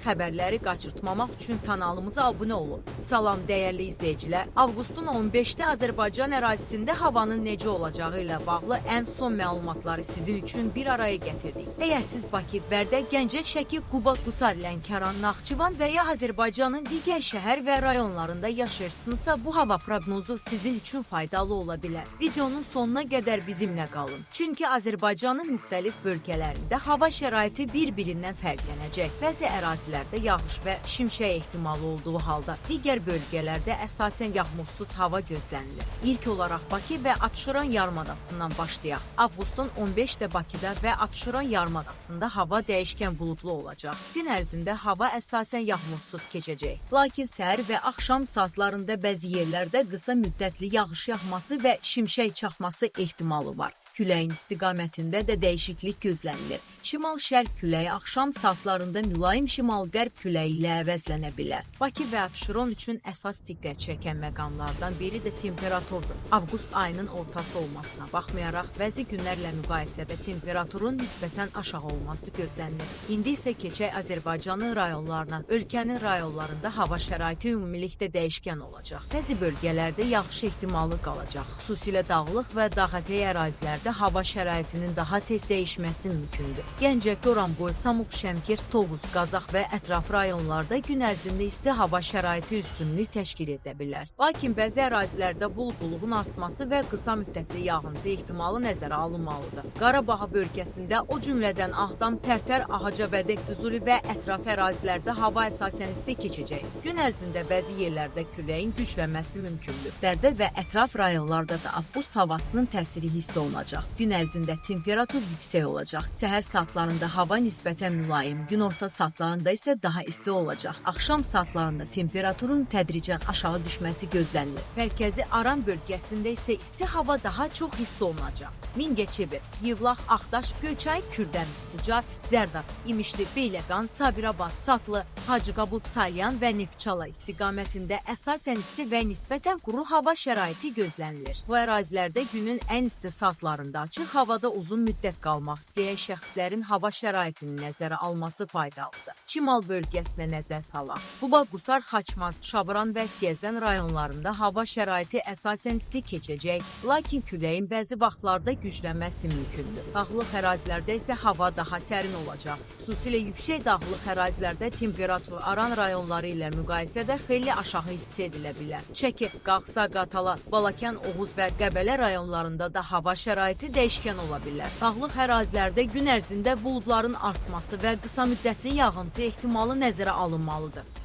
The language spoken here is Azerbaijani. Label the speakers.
Speaker 1: xəbərləri qaçırtmamaq üçün kanalımıza abunə olun. Salam dəyərli izləyicilər. Avqustun 15-də Azərbaycan ərazisində havanın necə olacağı ilə bağlı ən son məlumatları sizin üçün bir araya gətirdik. Əgər siz Bakı, Bərdə, Gəncə, Şəki, Quba, Qusar, Lənkəran, Naxçıvan və ya Azərbaycanın digər şəhər və rayonlarında yaşayırsınızsa, bu hava proqnozu sizin üçün faydalı ola bilər. Videonun sonuna qədər bizimlə qalın. Çünki Azərbaycanın müxtəlif bölgələrində hava şəraiti bir-birindən fərqlənəcək. Bəzi ərazilərdə yağış və şimşək ehtimalı olduğu halda, digər bölgələrdə əsasən yağmursuz hava gözlənilir. İlk olaraq Bakı və Abşeron yarımadasından başlayaq. Avqustun 15-də Bakıda və Abşeron yarımadasında hava dəyişkən buludlu olacaq. Gün ərzində hava əsasən yağmursuz keçəcək. Lakin səhər və axşam saatlarında bəzi yerlərdə qısa müddətli yağış yağması və şimşək çaxması ehtimalı var. Küləyin istiqamətində də dəyişiklik gözlənilir. Şimal-şərq küləyi axşam saatlarında mülayim şimal-qərb küləyi ilə əvəzlənə bilər. Bakı və Abşeron üçün əsas diqqət çəkən məqamlardan biri də temperaturdur. Avqust ayının ortası olmasına baxmayaraq, bəzi günlərlə müqayisədə temperaturun nisbətən aşağı olması gözlənilir. İndi isə keçək Azərbaycanın rayonlarına. Ölkənin rayonlarında hava şəraiti ümumilikdə dəyişkən olacaq. Bəzi bölgələrdə yağış ehtimalı qalacaq. Xüsusilə dağlıq və dağətəyi ərazilərdə hava şəraitinin daha tez dəyişməsi mümkündür. Gəncə, Goranboy, Samux, Şəmkir, Tovuz, Qazax və ətraf rayonlarda gün ərzində isti hava şəraiti üstünlük təşkil edə bilər. Lakin bəzi ərazilərdə buludluluğun artması və qısa müddətli yağıntı ehtimalı nəzərə alınmalıdır. Qarabağ bölgəsində, o cümlədən Ağdam, Tərtər, Ağcabədi, Füzuli və ətraf ərazilərdə hava əsasən isti keçəcək. Gün ərzində bəzi yerlərdə küləyin güclənməsi mümkündür. Bərdə və ətraf rayonlarda da avqust havasının təsiri hiss olunacaq. Gün ərzində temperatur yüksək olacaq. Səhər saatlarında hava nisbətən mülayim, günorta saatlarında isə daha isti olacaq. Axşam saatlarında temperaturun tədricən aşağı düşməsi gözlənilir. Mərkəzi Aran bölgəsində isə isti hava daha çox hiss olunacaq. Mingəçevir, Yevlax, Ağdaş, Göyçay, Kürdəmi, Ucar, Zərdab, İmişli, Beyləqan, Sabirabad, Satlı, Hacıqabul, Salyan və Neftçala istiqamətində əsasən isti və nisbətən quru hava şəraiti gözlənilir. Bu ərazilərdə günün ən isti saatlarında açıq havada uzun müddət qalmaq istəyən şəxslərin hava şəraitini nəzərə alması faydalıdır. Şimal bölgəsinə nəzər salaq. Quba, Qusar, Xaçmaz, Şabran və Siyəzən rayonlarında hava şəraiti əsasən isti keçəcək, lakin küləyin bəzi vaxtlarda güclənməsi mümkündür. Dağlıq ərazilərdə isə hava daha sərin olacaq. Xüsusilə yüksək dağlıq ərazilərdə temperatur Aran rayonları ilə müqayisədə xeyli aşağı hiss edilə bilər. Şəki, Qaxsa, Qatala, Balakən, Oğuz və Qəbələ rayonlarında da hava şəraiti dəyişkən ola bilər. Dağlıq ərazilərdə gün ərzində buludların artması və qısa müddətli yağıntı ehtimalı nəzərə alınmalıdır.